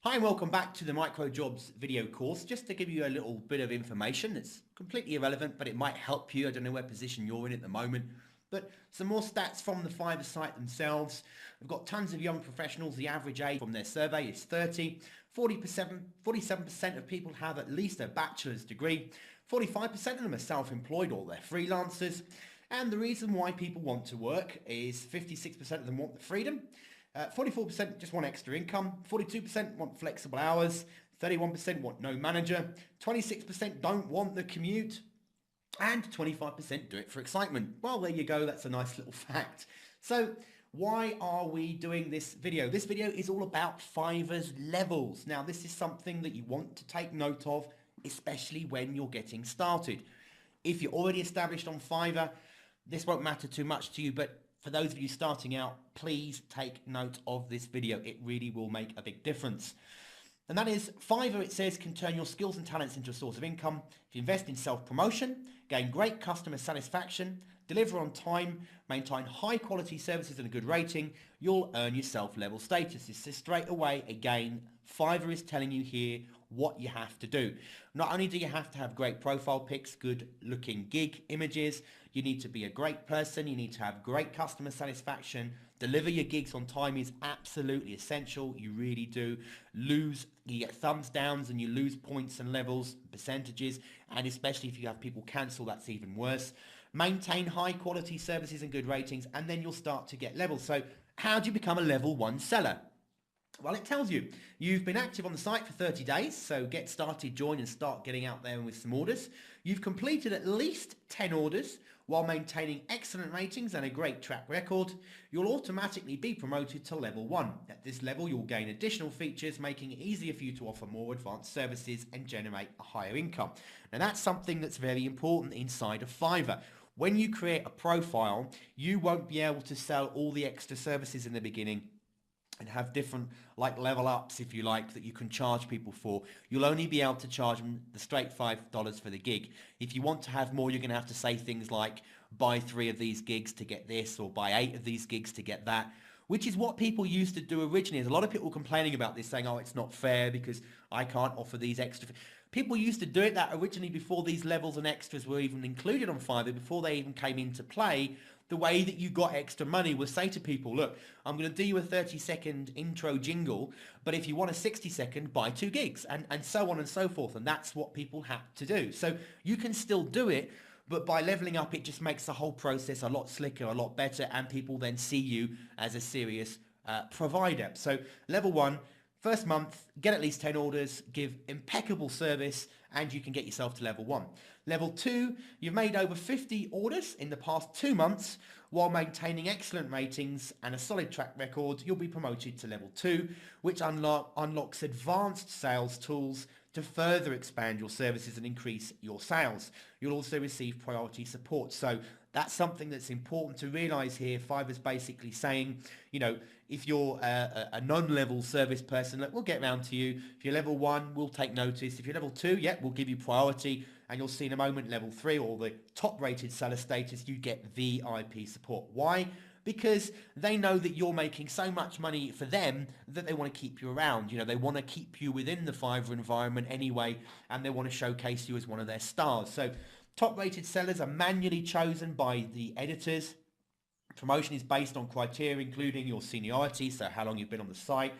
Hi and welcome back to the MicroJobs video course. Just to give you a little bit of information that's completely irrelevant, but it might help you. I don't know what position you're in at the moment, but some more stats from the Fiverr site themselves. We've got tons of young professionals. The average age from their survey is 30. 47% of people have at least a bachelor's degree. 45% of them are self-employed or they're freelancers. And the reason why people want to work is 56% of them want the freedom. 44% just want extra income, 42% want flexible hours, 31% want no manager, 26% don't want the commute, and 25% do it for excitement. Well, there you go. That's a nice little fact. So why are we doing this video? This video is all about Fiverr's levels. Now, this is something that you want to take note of, especially when you're getting started. If you're already established on Fiverr, this won't matter too much to you, but for those of you starting out, please take note of this video. It really will make a big difference. And that is, Fiverr, it says, can turn your skills and talents into a source of income. If you invest in self-promotion, gain great customer satisfaction, deliver on time, maintain high quality services and a good rating, you'll earn yourself level status. This is straight away, again, Fiverr is telling you here what you have to do. Not only do you have to have great profile pics, good looking gig images, you need to be a great person, you need to have great customer satisfaction, deliver your gigs on time is absolutely essential. You really do. You get thumbs downs and you lose points and levels, percentages, and especially if you have people cancel, that's even worse. Maintain high quality services and good ratings, and then you'll start to get levels. So how do you become a level 1 seller? Well, it tells you you've been active on the site for 30 days, so get started, join and start getting out there with some orders. You've completed at least 10 orders while maintaining excellent ratings and a great track record. You'll automatically be promoted to level 1. At this level, you'll gain additional features, making it easier for you to offer more advanced services and generate a higher income. Now, that's something that's very important inside of Fiverr. When you create a profile, you won't be able to sell all the extra services in the beginning and have different level ups, if you like, that you can charge people for. You'll only be able to charge them the straight $5 for the gig. If you want to have more, you're going to have to say things like buy 3 of these gigs to get this, or buy 8 of these gigs to get that, which is what people used to do originally. There's a lot of people complaining about this, saying, oh, it's not fair because I can't offer these extra. People used to do it that originally before these levels and extras were even included on Fiverr, before they even came into play. The way that you got extra money was say to people, look, I'm going to do you a 30-second intro jingle, but if you want a 60-second, buy 2 gigs, and so on and so forth. And that's what people had to do. So you can still do it, but by leveling up, it just makes the whole process a lot slicker, a lot better, and people then see you as a serious provider. So level 1, first month, get at least 10 orders, give impeccable service, and you can get yourself to level 1. Level 2, you've made over 50 orders in the past 2 months while maintaining excellent ratings and a solid track record. You'll be promoted to level 2, which unlocks advanced sales tools to further expand your services and increase your sales. You'll also receive priority support. So that's something that's important to realize here. Fiverr's basically saying, you know, if you're a non-level service person, look, we'll get around to you. If you're level 1, we'll take notice. If you're level 2, yeah, we'll give you priority. And you'll see in a moment, level 3, or the top rated seller status, you get VIP support. Why? Because they know that you're making so much money for them that they want to keep you around. You know, they want to keep you within the Fiverr environment anyway, and they want to showcase you as one of their stars. So top rated sellers are manually chosen by the editors. Promotion is based on criteria including your seniority, so how long you've been on the site,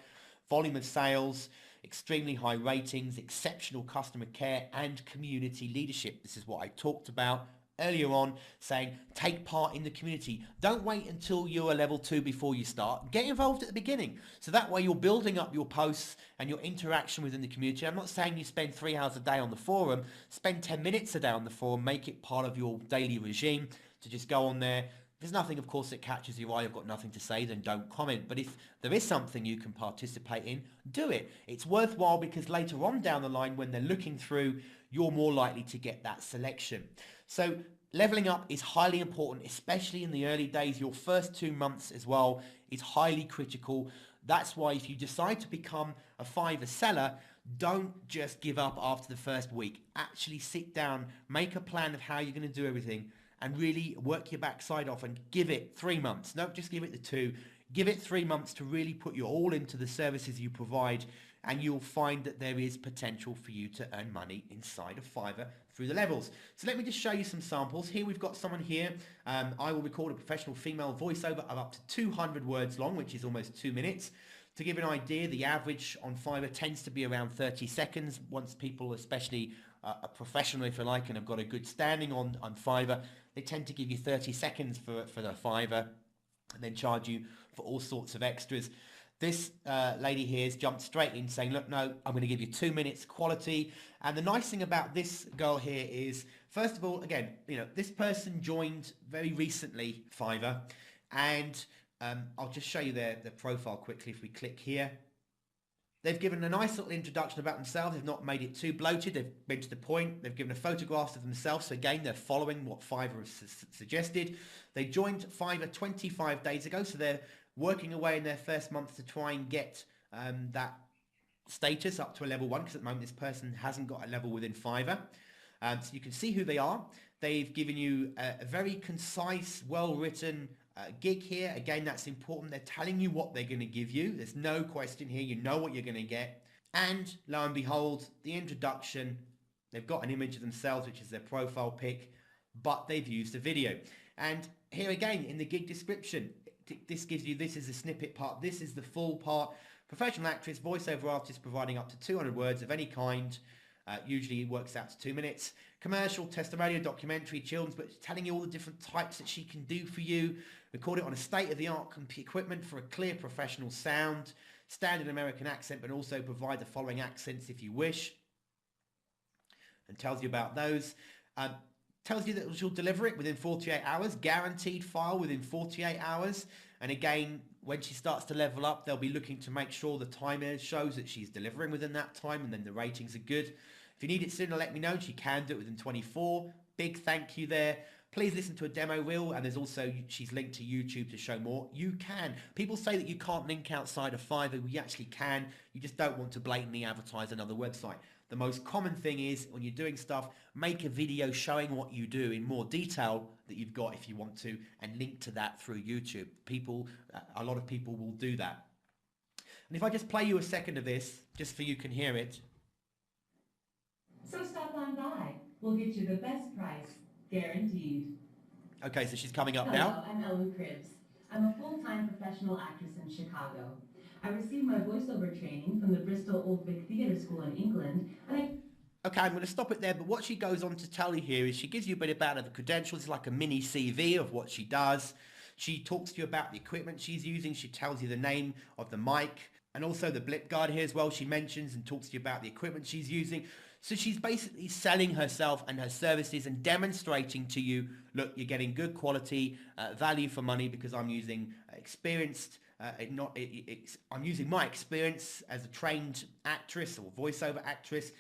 volume of sales, extremely high ratings, exceptional customer care, and community leadership. This is what I talked about earlier on, saying take part in the community. Don't wait until you're a level 2 before you start. Get involved at the beginning. So that way you're building up your posts and your interaction within the community. I'm not saying you spend 3 hours a day on the forum. Spend 10 minutes a day on the forum. Make it part of your daily regime to just go on there. There's nothing, of course, that catches your eye. I've got nothing to say, then don't comment. But if there is something you can participate in, do it. It's worthwhile because later on down the line, when they're looking through, you're more likely to get that selection. So leveling up is highly important, especially in the early days. Your first 2 months as well is highly critical. That's why if you decide to become a Fiverr seller, don't just give up after the first week. Actually sit down, make a plan of how you're going to do everything, and really work your backside off and give it 3 months. Don't just give it the 2. Give it 3 months to really put your all into the services you provide. and you'll find that there is potential for you to earn money inside of Fiverr through the levels. So let me just show you some samples. Here we've got someone here. I will record a professional female voiceover of up to 200 words long, which is almost 2 minutes. To give an idea, the average on Fiverr tends to be around 30 seconds. Once people, especially a professional if you like, and have got a good standing on Fiverr, they tend to give you 30 seconds for the Fiverr and then charge you for all sorts of extras. This lady here has jumped straight in saying, look, no, I'm going to give you 2 minutes quality. And the nice thing about this girl here is, first of all, again, this person joined very recently Fiverr, and I'll just show you their profile quickly if we click here. They've given a nice little introduction about themselves. They've not made it too bloated. They've been to the point. They've given photographs of themselves. So again, they're following what Fiverr has suggested. They joined Fiverr 25 days ago. So they're working away in their first month to try and get that status up to a level 1, because at the moment this person hasn't got a level within Fiverr. So you can see who they are. They've given you a very concise, well-written gig here. Again, that's important. They're telling you what they're going to give you. There's no question here. You know what you're going to get. And lo and behold, the introduction, they've got an image of themselves, which is their profile pic, but they've used a video. And here again, in the gig description, this gives you, this is the snippet part, this is the full part. Professional actress, voiceover artist providing up to 200 words of any kind. Usually it works out to 2 minutes. Commercial, testimonial, documentary, children's, but telling you all the different types that she can do for you. Record it on a state-of-the-art equipment for a clear professional sound. Standard American accent, but also provide the following accents if you wish. And tells you about those. Tells you that she'll deliver it within 48 hours. Guaranteed file within 48 hours. And again, when she starts to level up, they'll be looking to make sure the timer shows that she's delivering within that time, and then the ratings are good. If you need it sooner, let me know. She can do it within 24. Big thank you there. Please listen to a demo reel, and there's also, she's linked to YouTube to show more. You can. People say that you can't link outside of Fiverr. We actually can. You just don't want to blatantly advertise another website. The most common thing is, when you're doing stuff, make a video showing what you do in more detail that you've got if you want to, and link to that through YouTube. A lot of people will do that. And if I just play you a second of this, just so you can hear it. So stop on by. We'll get you the best price, guaranteed. Okay, so she's coming up Hello, now. I'm Ellen Cribbs. I'm a full-time professional actress in Chicago. I received my voiceover training from the Bristol Old Vic Theatre School in England, and Okay, I'm going to stop it there, but what she goes on to tell you here is she gives you a bit about her credentials. It's like a mini CV of what she does. She talks to you about the equipment she's using. She tells you the name of the mic and also the blip guard here as well. She mentions and talks to you about the equipment she's using. So she's basically selling herself and her services and demonstrating to you, look, you're getting good quality, value for money, because I'm using I'm using my experience as a trained actress or voiceover actress,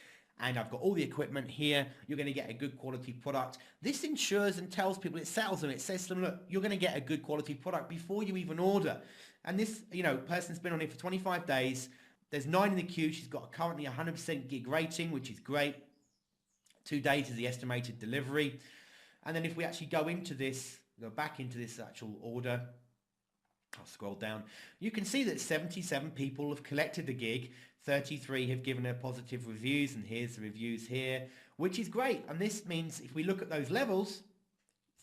and I've got all the equipment here. You're going to get a good quality product. This ensures and tells people, it sells them, it says to them, look, you're going to get a good quality product before you even order. And this, person's been on it for 25 days. There's 9 in the queue. She's got currently 100% gig rating, which is great. 2 days is the estimated delivery. And then if we actually go back into this actual order, I'll scroll down. You can see that 77 people have collected the gig. 33 have given her positive reviews, and here's the reviews here, which is great. And this means if we look at those levels,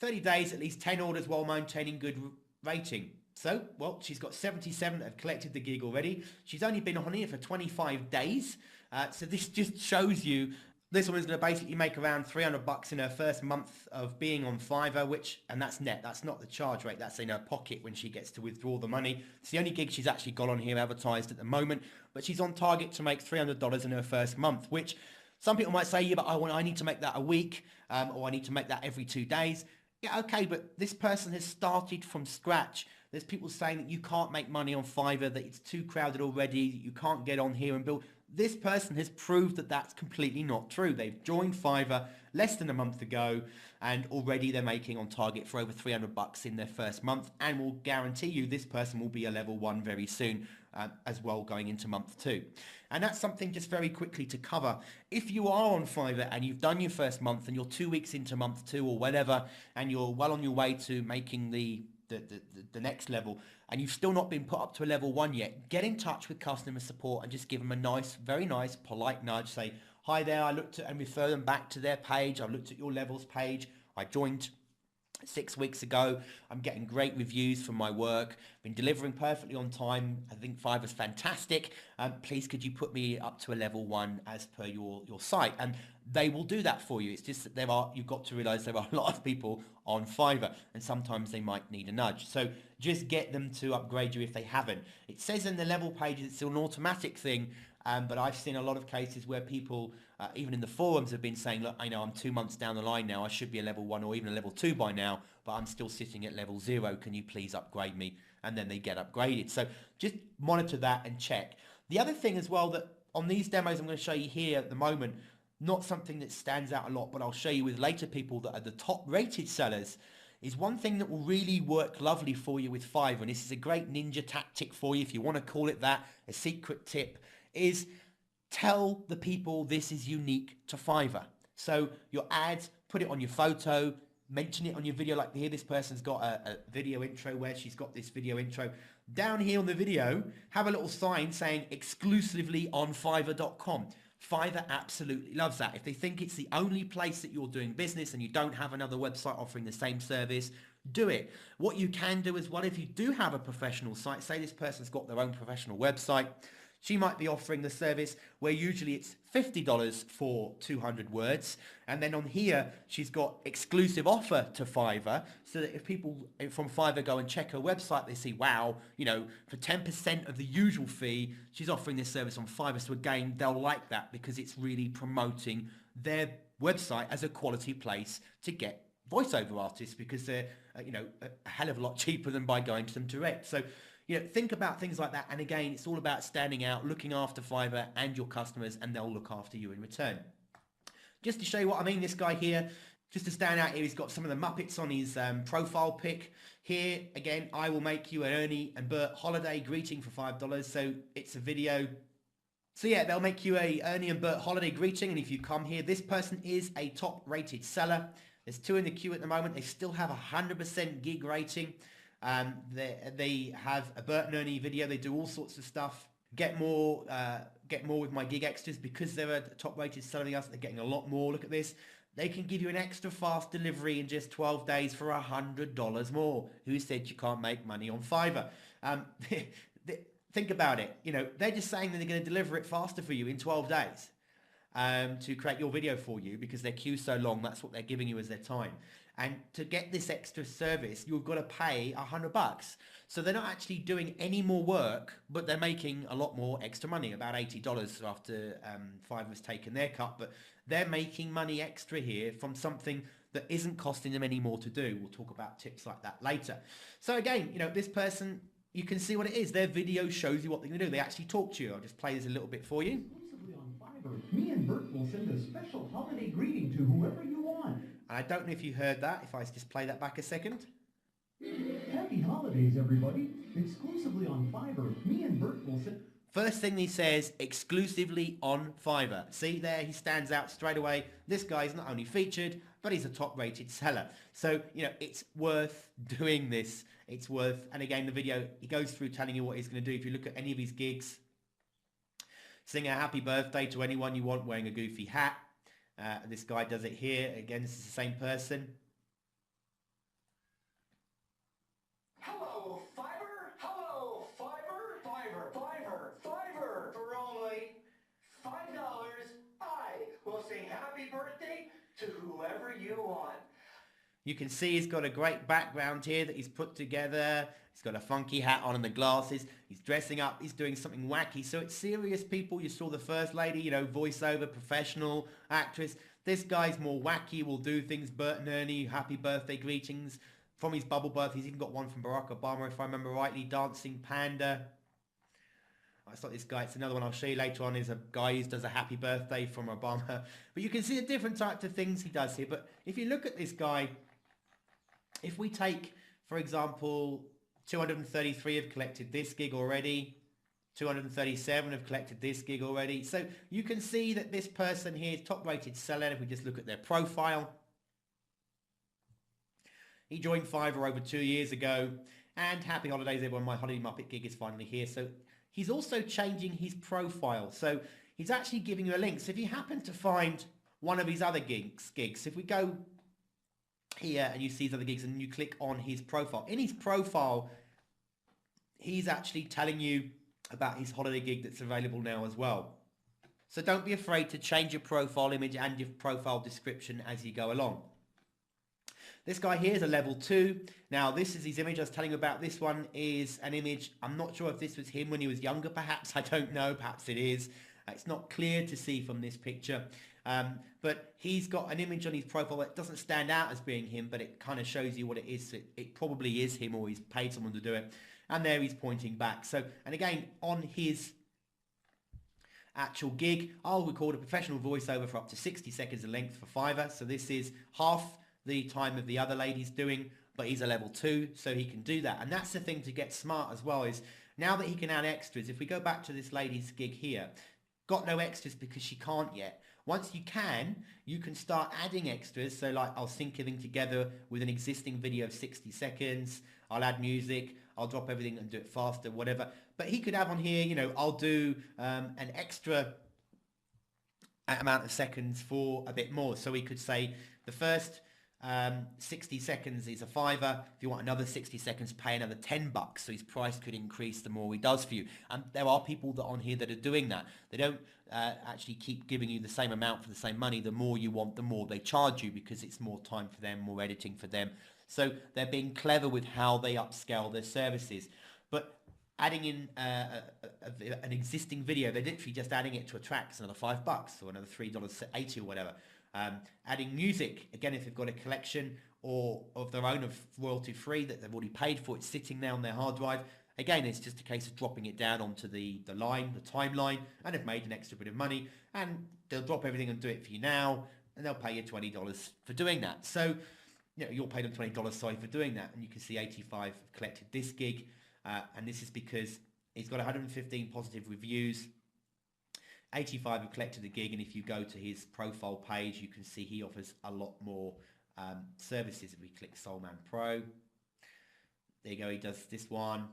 30 days, at least 10 orders while maintaining good rating. So, well, she's got 77 that have collected the gig already. She's only been on here for 25 days. So this just shows you this woman's going to basically make around $300 in her first month of being on Fiverr, and that's net. That's not the charge rate. That's in her pocket when she gets to withdraw the money. It's the only gig she's actually got on here advertised at the moment, but she's on target to make $300 in her first month, which some people might say, yeah, but I need to make that a week, or I need to make that every 2 days. Yeah, okay, but this person has started from scratch. There's people saying that you can't make money on Fiverr, that it's too crowded already, that you can't get on here and build. This person has proved that that's completely not true. They've joined Fiverr less than a month ago, and already they're making on target for over $300 in their first month, and will guarantee you this person will be a level 1 very soon as well, going into month 2. And that's something just very quickly to cover. If you are on Fiverr and you've done your first month and you're 2 weeks into month 2 or whatever, and you're well on your way to making the the next level and you've still not been put up to a level 1 yet, get in touch with customer support and just give them a nice, very nice, polite nudge. Say, hi there, I looked at, and refer them back to their page. I've looked at your levels page. I joined 6 weeks ago. I'm getting great reviews from my work. Been delivering perfectly on time. I think Fiverr's fantastic. Please could you put me up to a level 1 as per your site? And they will do that for you. It's just that you've got to realize there are a lot of people on Fiverr and sometimes they might need a nudge. So just get them to upgrade you if they haven't. It says in the level pages it's an automatic thing. But I've seen a lot of cases where people, even in the forums, have been saying, look, I know I'm 2 months down the line now. I should be a level 1 or even a level 2 by now, but I'm still sitting at level 0. Can you please upgrade me? And then they get upgraded. So just monitor that and check. The other thing as well that on these demos I'm going to show you here at the moment, not something that stands out a lot, but I'll show you with later people that are the top rated sellers, is one thing that will really work lovely for you with Fiverr. And this is a great ninja tactic for you, if you want to call it that, a secret tip, is tell the people this is unique to Fiverr. So your ads, put it on your photo, mention it on your video. Like here, this person's got a video intro where she's got this video intro. Down here on the video, have a little sign saying exclusively on Fiverr.com. Fiverr absolutely loves that. If they think it's the only place that you're doing business and you don't have another website offering the same service, do it. What you can do as well, if you do have a professional site, say this person's got their own professional website, she might be offering the service where usually it's $50 for 200 words. And then on here, she's got exclusive offer to Fiverr, so that if people from Fiverr go and check her website, they see, wow, you know, for 10% of the usual fee, she's offering this service on Fiverr. So again, they'll like that because it's really promoting their website as a quality place to get voiceover artists, because they're, you know, a hell of a lot cheaper than by going to them direct. So, you know, think about things like that. And again, it's all about standing out, looking after Fiverr and your customers, and they'll look after you in return. Just to show you what I mean, this guy here, just to stand out here, he's got some of the Muppets on his profile pic. Here, again, I will make you an Ernie and Bert holiday greeting for $5. So it's a video. So yeah, they'll make you a Ernie and Bert holiday greeting. And if you come here, this person is a top rated seller. There's 2 in the queue at the moment. They still have 100% gig rating. They have a Bert and Ernie video. They do all sorts of stuff. Get more with my gig extras, because they're a top rated seller than us. They're getting a lot more. Look at this. They can give you an extra fast delivery in just 12 days for $100 more. Who said you can't make money on Fiverr? Think about it. You know, they're just saying that they're going to deliver it faster for you in 12 days to create your video for you, because their queue's so long. That's what they're giving you as their time. And to get this extra service, you've got to pay $100. So they're not actually doing any more work, but they're making a lot more extra money, about $80 after Fiverr's taken their cut. But they're making money extra here from something that isn't costing them any more to do. We'll talk about tips like that later. So again, you know, this person, you can see what it is. Their video shows you what they're going to do. They actually talk to you. I'll just play this a little bit for you. Exclusively on Fiverr, me and Bert will send a special holiday greeting to whoever you want. And I don't know if you heard that, if I just play that back a second. Happy holidays, everybody. Exclusively on Fiverr, me and Bert will send... First thing he says, exclusively on Fiverr. See there, he stands out straight away. This guy's not only featured, but he's a top rated seller. So, you know, it's worth doing this. It's worth, and again, the video, he goes through telling you what he's going to do. If you look at any of his gigs, sing a happy birthday to anyone you want wearing a goofy hat. This guy does it here. Again, this is the same person. Hello, Fiverr. Hello, Fiverr. Fiverr. For only $5, I will sing happy birthday to whoever you want. You can see he's got a great background here that he's put together. He's got a funky hat on and the glasses. He's dressing up. He's doing something wacky. So it's serious people. You saw the first lady, you know, voiceover, professional, actress. This guy's more wacky. Will do things. Bert and Ernie, happy birthday greetings. From his bubble bath, he's even got one from Barack Obama, if I remember rightly. Dancing Panda. It's not this guy. It's another one I'll show you later on. Is a guy who does a happy birthday from Obama. But you can see the different types of things he does here. But if you look at this guy, if we take, for example, 233 have collected this gig already. 237 have collected this gig already. So you can see that this person here is top rated seller. If we just look at their profile, He joined Fiverr over 2 years ago, and happy holidays everyone, my Holiday Muppet gig is finally here. So he's also changing his profile. So he's actually giving you a link. So if you happen to find one of his other gigs, if we go here and you see his other gigs and you click on his profile, in his profile, he's actually telling you about his holiday gig that's available now as well. So don't be afraid to change your profile image and your profile description as you go along. This guy here is a level 2. Now this is his image I was telling you about. This one is an image. I'm not sure if this was him when he was younger perhaps. I don't know. Perhaps it is. It's not clear to see from this picture. But he's got an image on his profile that doesn't stand out as being him, but it kind of shows you what it is. It probably is him, or he's paid someone to do it. And there he's pointing back. So, and again, on his actual gig, I'll record a professional voiceover for up to 60 seconds in length for Fiverr. So this is half the time of the other lady's doing, but he's a level 2, so he can do that. And that's the thing to get smart as well, is now that he can add extras, if we go back to this lady's gig here, got no extras because she can't yet. Once you can start adding extras. So like I'll sync everything together with an existing video of 60 seconds. I'll add music. I'll drop everything and do it faster, whatever. But he could have on here, you know, I'll do an extra amount of seconds for a bit more. So we could say the first 60 seconds is a $5. If you want another 60 seconds, pay another $10. So his price could increase the more he does for you. And there are people that on here that are doing that. They don't actually keep giving you the same amount for the same money. The more you want, the more they charge you, because it's more time for them, more editing for them. So they're being clever with how they upscale their services. But adding in an existing video, they're literally just adding it to a track. It's another $5 or another $3.80 or whatever. Adding music, again, if they've got a collection or of their own of royalty free that they've already paid for, it's sitting there on their hard drive. Again, it's just a case of dropping it down onto the timeline, and they've made an extra bit of money, and they'll drop everything and do it for you now, and they'll pay you $20 for doing that. So, you know, you'll pay them $20, sorry, for doing that. And you can see 85 have collected this gig, and this is because he's got 115 positive reviews. 85 have collected the gig, and if you go to his profile page, you can see he offers a lot more services. If we click Soulman Pro, there you go, he does this one.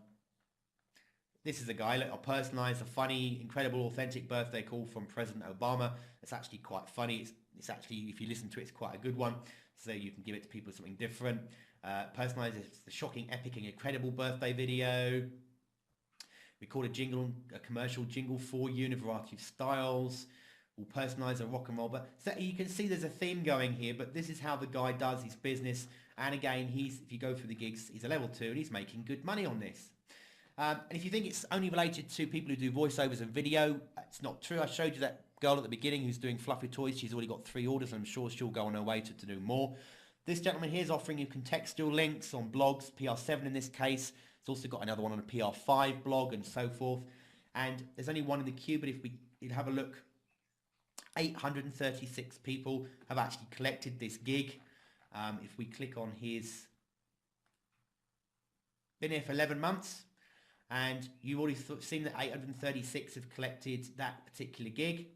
This is a guy, look, I'll personalize a funny, incredible, authentic birthday call from President Obama. It's actually quite funny. It's actually, if you listen to it, it's quite a good one. So you can give it to people something different. Personalize the shocking, epic, and incredible birthday video. Record a jingle, a commercial jingle for you in a variety of styles. We'll personalize a rock and roll. But so you can see there's a theme going here, but this is how the guy does his business. And again, if you go through the gigs, he's a level 2 and he's making good money on this. And if you think it's only related to people who do voiceovers and video, it's not true. I showed you that girl at the beginning who's doing fluffy toys. She's already got 3 orders, and I'm sure she'll go on her way to do more. This gentleman here is offering you contextual links on blogs, PR7 in this case. It's also got another one on a PR5 blog and so forth. And there's only one in the queue, but if we have a look, 836 people have actually collected this gig. If we click on his, been here for 11 months, and you've already seen that 836 have collected that particular gig.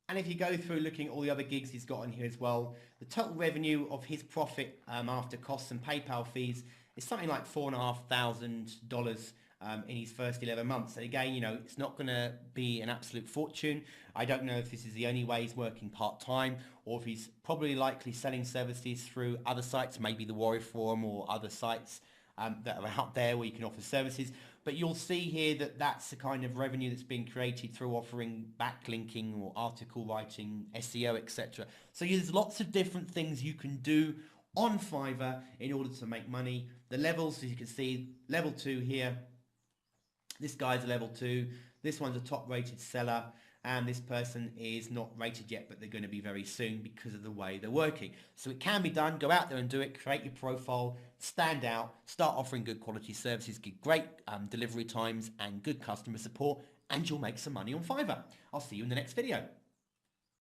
And if you go through looking at all the other gigs he's got on here as well, the total revenue of his profit after costs and PayPal fees is something like $4,500 in his first 11 months. And again, you know, it's not going to be an absolute fortune. I don't know if this is the only way he's working part-time, or if he's probably likely selling services through other sites, maybe the Warrior Forum or other sites that are out there where you can offer services. But you'll see here that that's the kind of revenue that's being created through offering backlinking or article writing, SEO, etc. So there's lots of different things you can do on Fiverr in order to make money. The levels, as you can see, level 2 here. This guy's a level 2. This one's a top rated seller. And this person is not rated yet, but they're going to be very soon because of the way they're working. So it can be done. Go out there and do it. Create your profile. Stand out. Start offering good quality services. Get great delivery times and good customer support. And you'll make some money on Fiverr. I'll see you in the next video.